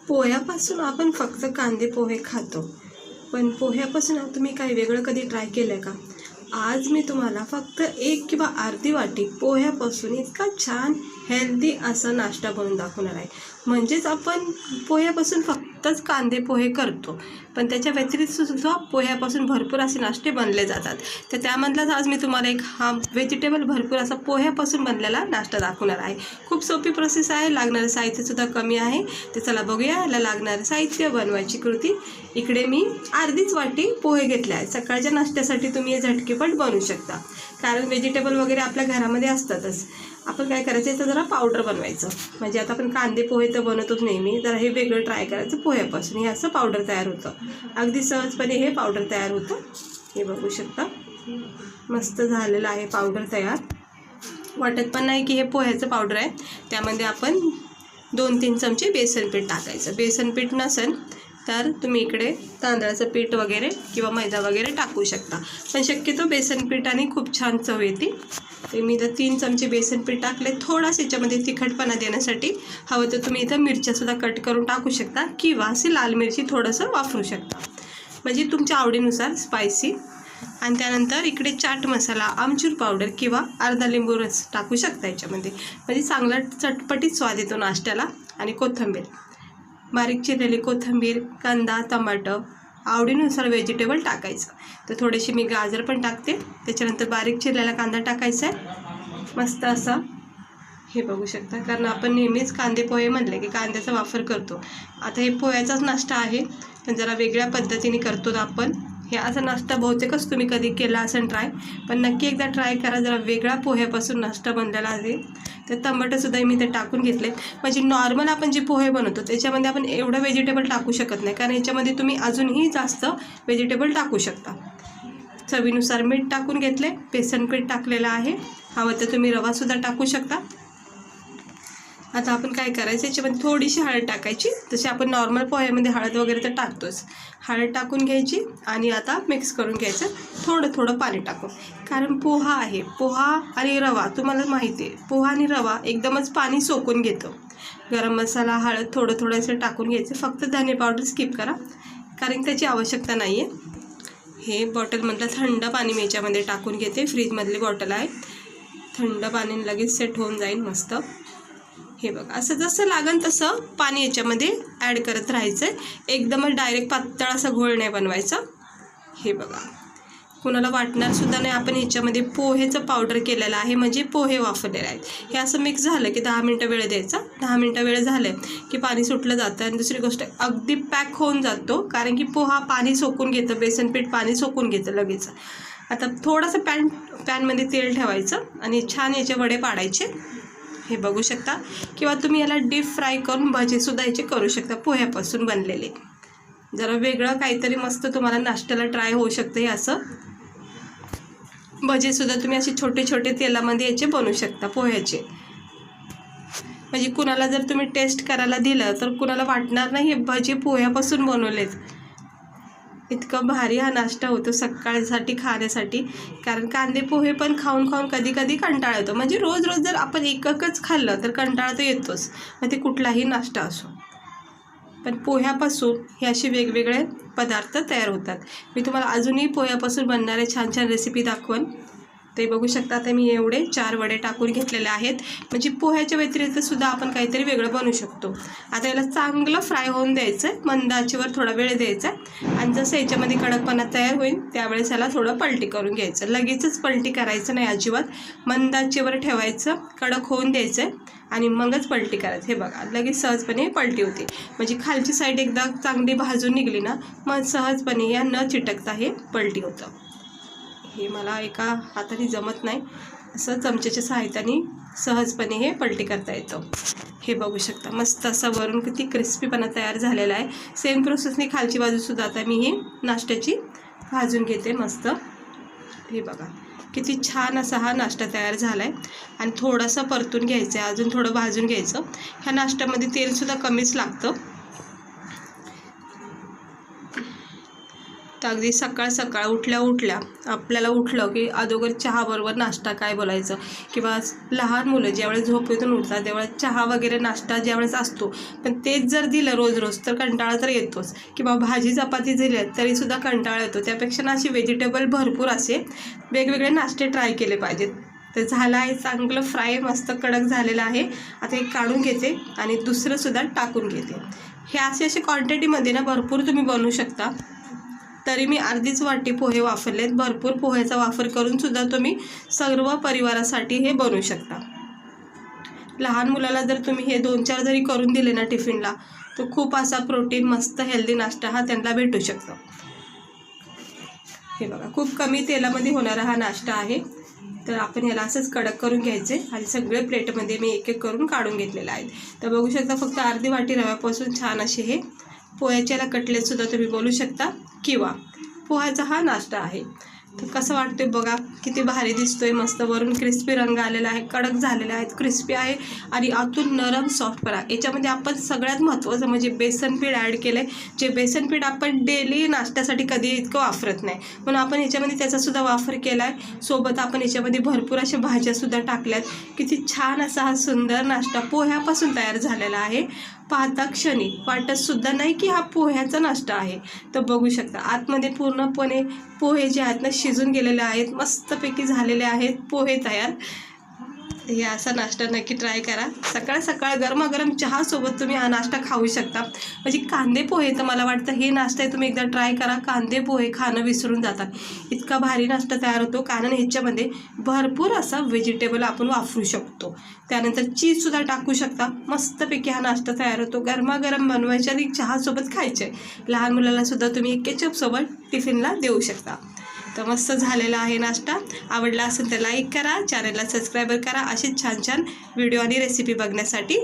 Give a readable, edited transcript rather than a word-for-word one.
पोह्यापासून आपण फक्त कांदे पोहे खातो, पण पोह्यापासून तुम्ही काही वेगळं कधी ट्राय केलं आहे का? आज मी तुम्हाला फक्त 1 किंवा अर्धी वाटी पोह्यापासून इतका छान हेल्दी असा नाश्ता बनवून दाखवणार आहे. म्हणजेच आपण पोह्यापासून फक्तच कांदे पोहे करतो, पण त्याच्या व्यतिरिक्त सुद्धा पोह्यापासून भरपूर असे नाश्ते बनले जातात. तर त्यामधलाच आज मी तुम्हाला एक व्हेजिटेबल भरपूर असा पोह्यापासून बनलेला नाश्ता दाखवणार आहे. खूप सोपी प्रोसेस आहे, लागणारं साहित्यसुद्धा कमी आहे. तर चला बघूया याला लागणारं साहित्य, बनवायची कृती. इकडे मी अर्धीच वाटी पोहे घेतले आहेत. सकाळच्या नाश्त्यासाठी तुम्ही हे झटकेपट बनवू शकता, कारण व्हेजिटेबल वगैरे आपल्या घरामध्ये असतातच. आपण काय करायचं, याचं जरा पावडर बनवायचं. म्हणजे आता आपण कांदे पोहे तर बनवतोच नेहमी, जरा हे वेगळं ट्राय करायचं पोह्यापासून. हे असं पावडर तयार होतं, अगदी सहजपणे हे पावडर तयार होतं. हे बघू शकता, मस्त झालेलं आहे पावडर तयार. वाटत पण नाही की हे पोह्याचं पावडर आहे. त्यामध्ये आपण 2-3 चमचे बेसन पीठ टाकायचं. बेसन पीठ नसेल तर तुम्ही इकडे तांदळाचं पीठ वगैरे किंवा मैदा वगैरे टाकू शकता, पण शक्यतो बेसन पीठाने खूप छान चव येते. ते मी इथं 3 चमचे बेसन पीठ टाकले. थोडासा याच्यामध्ये तिखटपणा देण्यासाठी हवं तर तुम्ही इथं मिरच्यासुद्धा कट करून टाकू शकता, किंवा असे लाल मिरची थोडंसं वापरू शकता, म्हणजे तुमच्या आवडीनुसार स्पायसी. आणि त्यानंतर इकडे चाट मसाला, आमचूर पावडर किंवा अर्धा लिंबू रस टाकू शकता याच्यामध्ये, म्हणजे चांगला चटपटीत स्वाद येतो नाश्त्याला. आणि कोथिंबीर, बारीक चिरलेली कोथिंबीर, कांदा, टमाटर, आवडीनुसार व्हेजिटेबल टाकायचं. तर थोडीशी मी गाजर पण टाकते. त्याच्यानंतर बारीक चिरलेला कांदा टाकायचा आहे, मस्त असा. हे बघू शकता, कारण आपण नेहमीच कांदे पोहे म्हणले की कांद्याचा वापर करतो. आता हे पोह्याचाच नाश्ता आहे, पण जरा वेगळ्या पद्धतीने करतो आपण. हे असा नाश्ता बहुतेकच तुम्ही कधी केला असेल ट्राय, पण नक्की एकदा ट्राय करा. जरा वेगळा पोह्यापासून नाश्ता बनलेला आहे. तर टमाटरसुद्धा मी ते टाकून घेतले. म्हणजे नॉर्मल आपण जे पोहे बनवतो त्याच्यामध्ये आपण एवढं व्हेजिटेबल टाकू शकत नाही, कारण याच्यामध्ये तुम्ही अजूनही जास्त व्हेजिटेबल टाकू शकता. चवीनुसार मीठ टाकून घेतले, बेसन पीठ टाकलेलं आहे. हवं तर तुम्ही रवासुद्धा टाकू शकता. आता आपण काय करायचं, याच्यामध्ये थोडीशी हळद टाकायची. जशी आपण नॉर्मल पोह्यामध्ये हळद वगैरे तर टाकतोच. हळद टाकून घ्यायची आणि आता मिक्स करून घ्यायचं थोडं थोडं पाणी टाकून, कारण पोहा आहे. पोहा आणि रवा तुम्हाला माहिती आहे, पोहा आणि रवा एकदमच पाणी सोकून घेतो. गरम मसाला, हळद थोडं थोडं असं टाकून घ्यायचं. फक्त धने पावडर स्किप करा, कारण त्याची आवश्यकता नाही आहे. हे बॉटलमधलं थंड पाणी मी याच्यामध्ये टाकून घेते. फ्रीजमधली बॉटल आहे, थंड पाणी लगेच सेट होऊन जाईल मस्त. हे बघा, असं जसं लागेल तसं पाणी याच्यामध्ये ॲड करत राहायचं आहे. एकदमच डायरेक्ट पातळ असा घोळ नाही बनवायचा. हे बघा, कुणाला वाटणारसुद्धा नाही आपण ह्याच्यामध्ये पोहेचं पावडर केलेलं आहे, म्हणजे पोहे वापरलेले आहेत. हे असं मिक्स झालं की 10 मिनटं वेळ द्यायचा. 10 मिनटं वेळ झालं की पाणी सुटलं जातं. आणि दुसरी गोष्ट, अगदी पॅक होऊन जातो, कारण की पोहा पाणी सोकून घेतं, बेसन पीठ पाणी सोकून घेतं लगेच. आता थोडंसं पॅनमध्ये तेल ठेवायचं आणि छान याचे वडे पाडायचे. हे बघू शकता, किंवा तुम्ही याला डीप फ्राय करून भजीसुद्धा याचे करू शकता, पोह्यापासून बनलेले. जरा वेगळं काहीतरी मस्त तुम्हाला नाश्त्याला ट्राय होऊ शकतं. हे असं भजीसुद्धा तुम्ही असे छोटे छोटे तेलामध्ये याचे बनवू शकता पोह्याचे. म्हणजे कुणाला जर तुम्ही टेस्ट करायला दिलं तर कुणाला वाटणार नाही हे भजी पोह्यापासून बनवलेत. इतकं भारी हा नाश्ता होतो सकाळसाठी खाण्यासाठी. कारण कांदे पोहे पण खाऊन खाऊन कधी कधी कंटाळा येतो. म्हणजे रोज रोज जर आपण एकच खाल्लं तर कंटाळा तर येतोच, मग ते कुठलाही नाश्ता असो. पण पोह्यापासून हे असे वेगवेगळे पदार्थ तयार होतात. मी तुम्हाला अजूनही पोह्यापासून बनणारे छान छान रेसिपी दाखवन. ते बघू शकता. आता मी एवढे 4 वडे टाकून घेतलेले आहेत. म्हणजे पोह्याच्या व्यतिरिक्तसुद्धा आपण काहीतरी वेगळं बनवू शकतो. आता याला चांगलं फ्राय होऊन द्यायचं आहे, मंद आचेवर थोडा वेळ द्यायचा आहे. आणि जसं याच्यामध्ये कडकपणा तयार होईल त्यावेळेस याला थोडं पलटी करून घ्यायचं. लगेचच पलटी करायचं नाही अजिबात, मंद आचेवर ठेवायचं, कडक होऊन द्यायचं आहे आणि मगच पलटी करायचं. हे बघा, लगेच सहजपणे पलटी होते. म्हणजे खालची साईड एकदा चांगली भाजून निघली ना, मग सहजपणे या न चिटकता हे पलटी होतं. हे मला एका हाताने जमत नाही, असं चमच्याच्या सहाय्याने सहजपणे हे पलटी करता येतं. हे बघू शकता, मस्त असा वरून किती क्रिस्पीपणा तयार झालेला आहे. सेम प्रोसेसने खालची बाजूसुद्धा आता मी ही नाश्त्याची भाजून घेते मस्त. हे बघा, किती छान असा हा नाश्ता तयार झाला आहे. आणि थोडासा परतून घ्यायचं आहे, अजून थोडं भाजून घ्यायचं. ह्या नाश्त्यामध्ये तेलसुद्धा कमीच लागतं. तर अगदी सकाळ सकाळ उठल्या आपल्याला उठलं की अगोदर चहाबरोबर नाश्ता काय बोलायचं, किंवा लहान मुलं ज्यावेळेस झोपेतून उठतात त्यावेळेस चहा वगैरे नाश्ता ज्यावेळेस असतो, पण तेच जर दिलं रोज रोज तर कंटाळा तर येतोच, किंवा भाजी चपाती दिली तरीसुद्धा कंटाळा येतो. त्यापेक्षा ना अशी व्हेजिटेबल भरपूर असे वेगवेगळे नाश्ते ट्राय केले पाहिजेत. तर झालं आहे चांगलं फ्राय, मस्त कडक झालेलं आहे. आता हे काढून घेते आणि दुसरंसुद्धा टाकून घेते. हे असे क्वांटिटीमध्ये ना भरपूर तुम्ही बनवू शकता. तरी मी अर्धीच वाटी पोहे वापरलेत. भरपूर पोह्याचा वापर करूनसुद्धा तुम्ही सर्व परिवारासाठी हे बनवू शकता. लहान मुलाला जर तुम्ही हे 2-4 जरी करून दिले ना टिफिनला, तर खूप असा प्रोटीन मस्त हेल्दी नाश्ता हा त्यांना भेटू शकतो. हे बघा, खूप कमी तेलामध्ये होणारा हा नाश्ता आहे. तर आपण ह्याला असंच कडक करून घ्यायचे आणि सगळे प्लेटमध्ये मी एक एक करून काढून घेतलेले आहेत. तर बघू शकता फक्त अर्धी वाटी रव्यापासून छान असे हे पोह्याच्याला कटलेटसुद्धा तुम्ही बोलू शकता, किंवा पोह्याचा हा नाश्ता आहे. तर कसं वाटतोय बघा, किती भारी दिसतोय. मस्त वरून क्रिस्पी रंग आलेला आहे, कडक झालेला आहे, क्रिस्पी आहे आणि आतून नरम सॉफ्टपणा. याच्यामध्ये आपण सगळ्यात महत्त्वाचं म्हणजे बेसन पीठ ॲड केलं आहे, जे बेसन पीठ आपण डेली नाश्त्यासाठी कधी इतकं वापरत नाही, म्हणून आपण याच्यामध्ये त्याचासुद्धा वापर केला आहे. सोबत आपण याच्यामध्ये भरपूर अशा भाज्यासुद्धा टाकल्यात. किती छान असा हा सुंदर नाश्ता पोह्यापासून तयार झालेला आहे. पाहता क्षणी वाटतसुद्धा नाही की हा पोह्याचा नाश्ता आहे. तर बघू शकता आतमध्ये पूर्णपणे पोहे जे आहेत ना शिजून गेलेले आहेत, मस्तपैकी झालेले आहेत पोहे तयार. हे असा नाश्ता नक्की ट्राय करा. सकाळ सकाळ गरमागरम चहासोबत तुम्ही हा नाश्ता खाऊ शकता. म्हणजे कांदे पोहे तर मला वाटतं हे नाश्ता तुम्ही एकदा ट्राय करा. कांदे पोहे खाणं विसरून जातात, इतका भारी नाश्ता तयार होतो. कारण ह्याच्यामध्ये भरपूर असा व्हेजिटेबल आपण वापरू शकतो. त्यानंतर चीजसुद्धा टाकू शकता. मस्तपैकी हा नाश्ता तयार होतो. गरमागरम बनवायचे आणि चहासोबत खायचे. लहान मुलालासुद्धा तुम्ही केचपसोबत टिफिनला देऊ शकता. तर मस्त झालेला आहे नाश्ता. आवडला असेल तर लाईक करा, चॅनलला सबस्क्राईब करा असे छान छान व्हिडिओ आणि रेसिपी बघण्यासाठी.